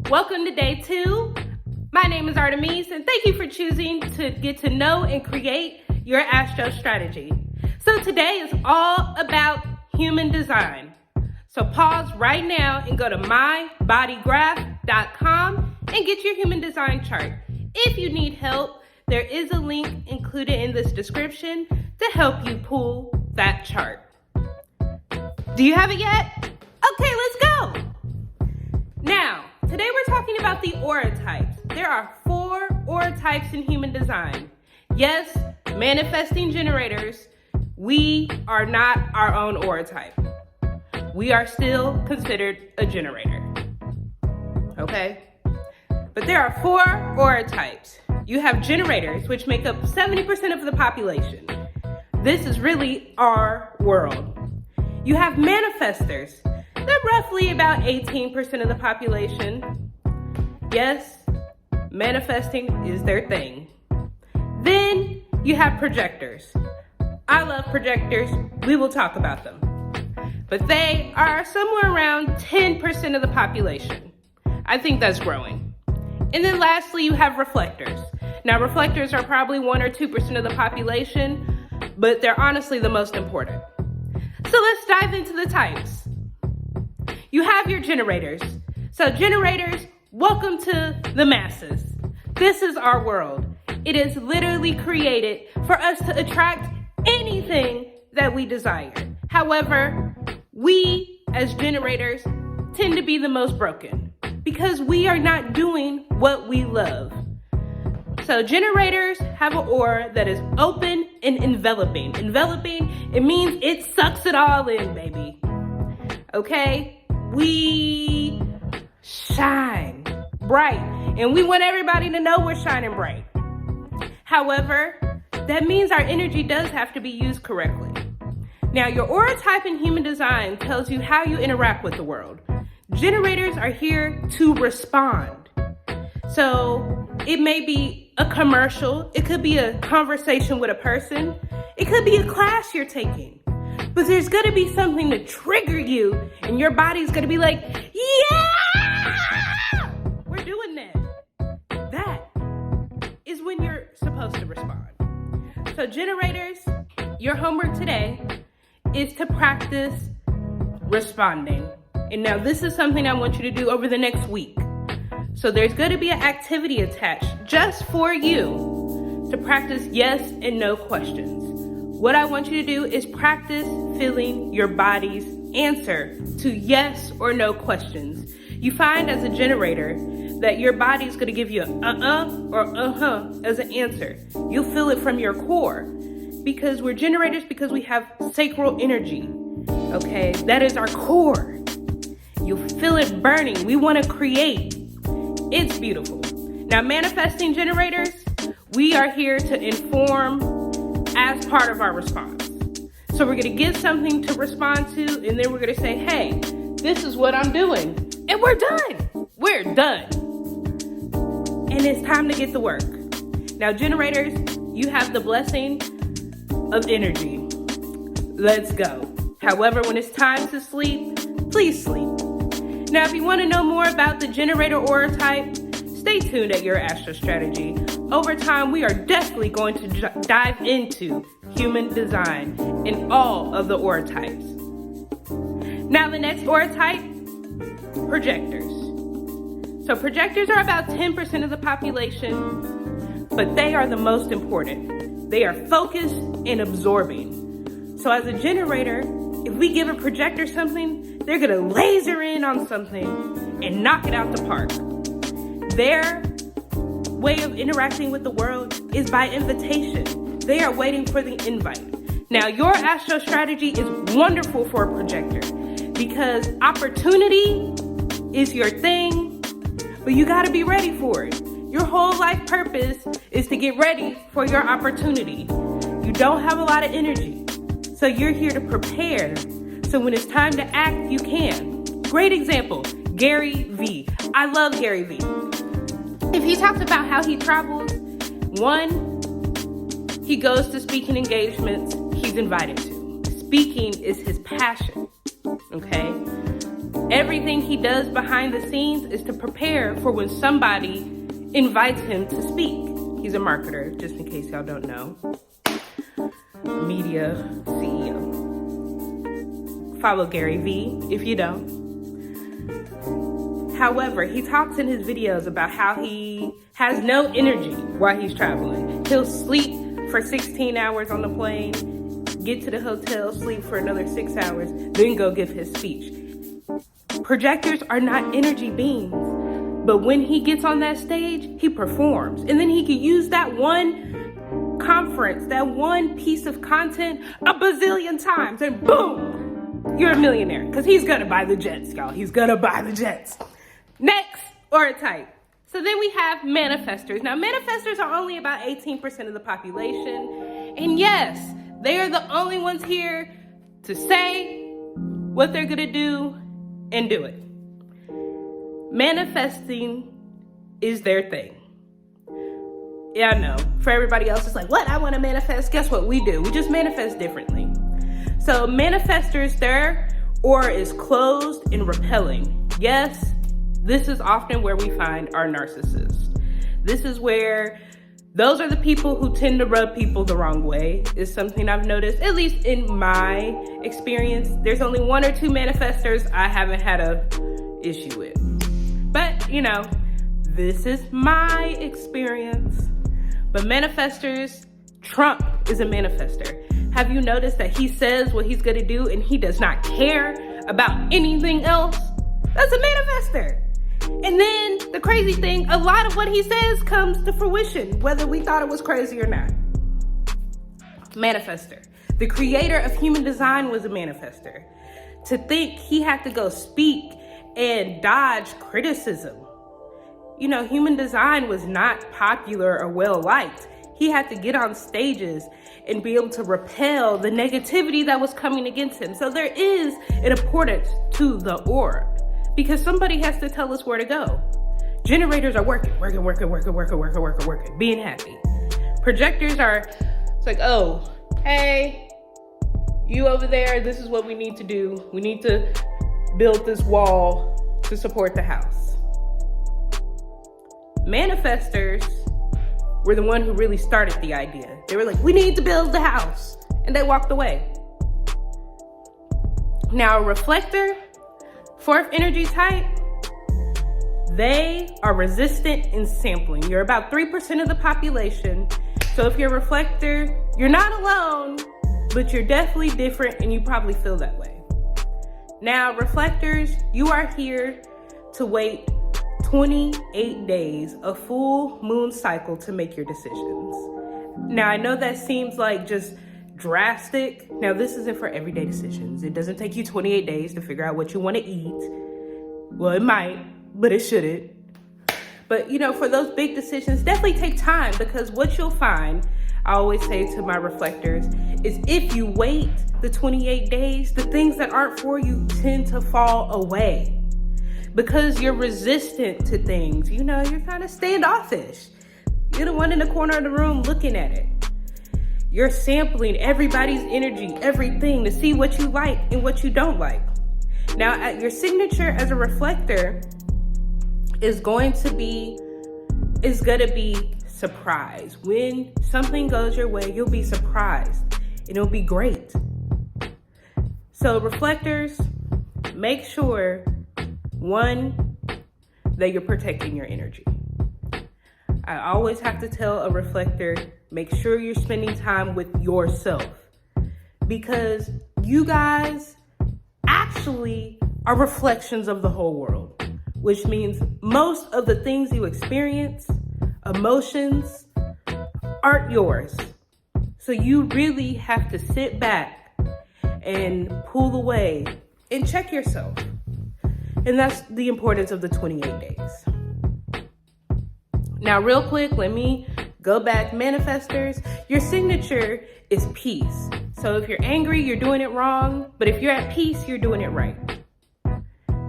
Welcome to day 2. My name is Artemis, and thank you for choosing to get to know and create your Astro strategy. So today is all about human design. So pause right now and go to mybodygraph.com and get your human design chart. If you need help, there is a link included in this description to help you pull that chart. Do you have it yet? Okay, let's go. Now, today we're talking about the aura types. There are 4 aura types in human design. Yes, manifesting generators, we are not our own aura type. We are still considered a generator. Okay? But there are 4 aura types. You have generators, which make up 70% of the population. This is really our world. You have manifestors. They're roughly about 18% of the population. Yes, manifesting is their thing. Then you have projectors. I love projectors. We will talk about them. But they are somewhere around 10% of the population. I think that's growing. And then lastly, you have reflectors. Now, reflectors are probably 1 or 2% of the population, but they're honestly the most important. So let's dive into the types. You have your generators. So generators, welcome to the masses. This is our world. It is literally created for us to attract anything that we desire. However, we as generators tend to be the most broken because we are not doing what we love. So generators have an aura that is open and enveloping. Enveloping, it means it sucks it all in, baby. Okay? We shine bright, and we want everybody to know we're shining bright. However, that means our energy does have to be used correctly. Now, your aura type in human design tells you how you interact with the world. Generators are here to respond. So it may be a commercial, it could be a conversation with a person, it could be a class you're taking. But there's gonna be something to trigger you, and your body's gonna be like, yeah! We're doing that. That is when you're supposed to respond. So generators, your homework today is to practice responding. And now this is something I want you to do over the next week. So there's going to be an activity attached just for you to practice yes and no questions. What I want you to do is practice feeling your body's answer to yes or no questions. You find as a generator that your body's going to give you a or as an answer. You'll feel it from your core because we're generators because we have sacral energy. Okay, that is our core. You'll feel it burning. We want to create. It's beautiful. Now, manifesting generators, we are here to inform as part of our response. So we're going to get something to respond to, and then we're going to say, hey, this is what I'm doing. And we're done. We're done. And it's time to get to work. Now, generators, you have the blessing of energy. Let's go. However, when it's time to sleep, please sleep. Now, if you want to know more about the generator aura type, stay tuned at Your Astro Strategy. Over time, we are definitely going to dive into human design in all of the aura types. Now, the next aura type, projectors. So projectors are about 10% of the population, but they are the most important. They are focused and absorbing. So as a generator, if we give a projector something, they're gonna laser in on something and knock it out the park. Their way of interacting with the world is by invitation. They are waiting for the invite. Now, your Astro strategy is wonderful for a projector because opportunity is your thing, but you gotta be ready for it. Your whole life purpose is to get ready for your opportunity. You don't have a lot of energy, so you're here to prepare. So when it's time to act, you can. Great example, Gary Vee. I love Gary Vee. If he talks about how he travels, 1, he goes to speaking engagements he's invited to. Speaking is his passion, okay? Everything he does behind the scenes is to prepare for when somebody invites him to speak. He's a marketer, just in case y'all don't know. Media CEO. Follow Gary V if you don't. However, he talks in his videos about how he has no energy while he's traveling. He'll sleep for 16 hours on the plane, get to the hotel, sleep for another 6 hours, then go give his speech. Projectors are not energy beings, but when he gets on that stage, he performs. And then he can use that one conference, that one piece of content a bazillion times, and boom, you're a millionaire. Because he's gonna buy the jets, y'all. He's gonna buy the jets. Next, aura type. So then we have manifestors. Now, manifestors are only about 18% of the population. And yes, they are the only ones here to say what they're gonna do and do it. Manifesting is their thing. Yeah, I know. For everybody else, it's like, what? I want to manifest. Guess what we do? We just manifest differently. So manifestors, their aura is closed and repelling. Yes, this is often where we find our narcissists. This is where those are the people who tend to rub people the wrong way, is something I've noticed, at least in my experience. There's only 1 or 2 manifestors I haven't had a issue with. But, you know, this is my experience. But manifestors, Trump is a manifester. Have you noticed that he says what he's gonna do and he does not care about anything else? That's a manifester. And then the crazy thing, a lot of what he says comes to fruition, whether we thought it was crazy or not. Manifester. The creator of human design was a manifester. To think he had to go speak and dodge criticism. You know, human design was not popular or well liked. He had to get on stages and be able to repel the negativity that was coming against him. So there is an importance to the aura, because somebody has to tell us where to go. Generators are working, being happy. Projectors are, it's like, oh, hey, you over there, this is what we need to do. We need to build this wall to support the house. Manifestors were the one who really started the idea. They were like, we need to build the house. And they walked away. Now, a reflector, 4th energy type, they are resistant in sampling. You're about 3% of the population. So if you're a reflector, you're not alone, but you're definitely different and you probably feel that way. Now, reflectors, you are here to wait 28 days, a full moon cycle, to make your decisions. Now, I know that seems like just drastic. Now, this isn't for everyday decisions. It doesn't take you 28 days to figure out what you want to eat. Well, it might, but it shouldn't. But, you know, for those big decisions, definitely take time, because what you'll find, I always say to my reflectors, is if you wait the 28 days, the things that aren't for you tend to fall away. Because you're resistant to things. You know, you're kind of standoffish. You're the one in the corner of the room looking at it. You're sampling everybody's energy, everything, to see what you like and what you don't like. Now, your signature as a reflector is going to be surprise. When something goes your way, you'll be surprised and it'll be great. So reflectors, make sure, 1, that you're protecting your energy. I always have to tell a reflector, make sure you're spending time with yourself, because you guys actually are reflections of the whole world, which means most of the things you experience, emotions, aren't yours. So you really have to sit back and pull away and check yourself. And that's the importance of the 28 days. Now, real quick, let me go back. Manifestors, your signature is peace. So if you're angry, you're doing it wrong. But if you're at peace, you're doing it right.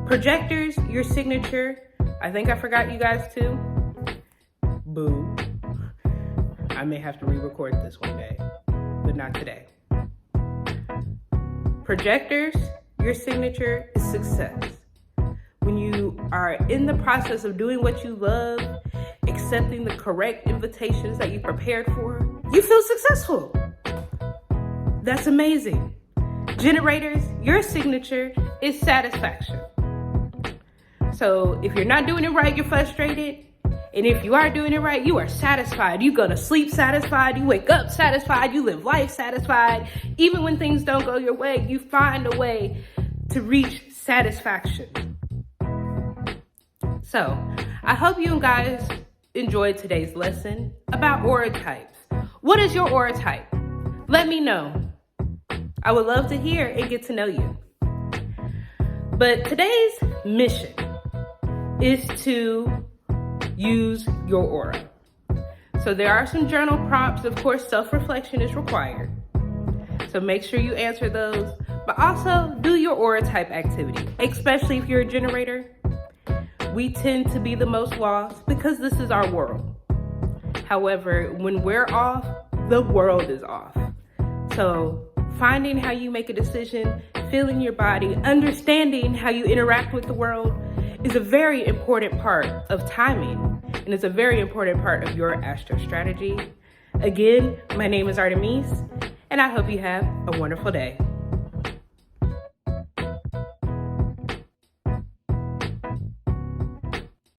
Projectors, your signature, I think I forgot you guys too. Boo. I may have to re-record this one day, but not today. Projectors, your signature is success. are in the process of doing what you love, accepting the correct invitations that you prepared for, you feel successful. That's amazing. Generators, your signature is satisfaction. So if you're not doing it right, you're frustrated. And if you are doing it right, you are satisfied. You go to sleep satisfied. You wake up satisfied. You live life satisfied. Even when things don't go your way, you find a way to reach satisfaction. So I hope you guys enjoyed today's lesson about aura types. What is your aura type? Let me know. I would love to hear and get to know you. But today's mission is to use your aura. So there are some journal prompts. Of course, self-reflection is required. So make sure you answer those, but also do your aura type activity, especially if you're a generator. We tend to be the most lost because this is our world. However, when we're off, the world is off. So finding how you make a decision, feeling your body, understanding how you interact with the world is a very important part of timing, and it's a very important part of your Astro strategy. Again, my name is Artemis, and I hope you have a wonderful day.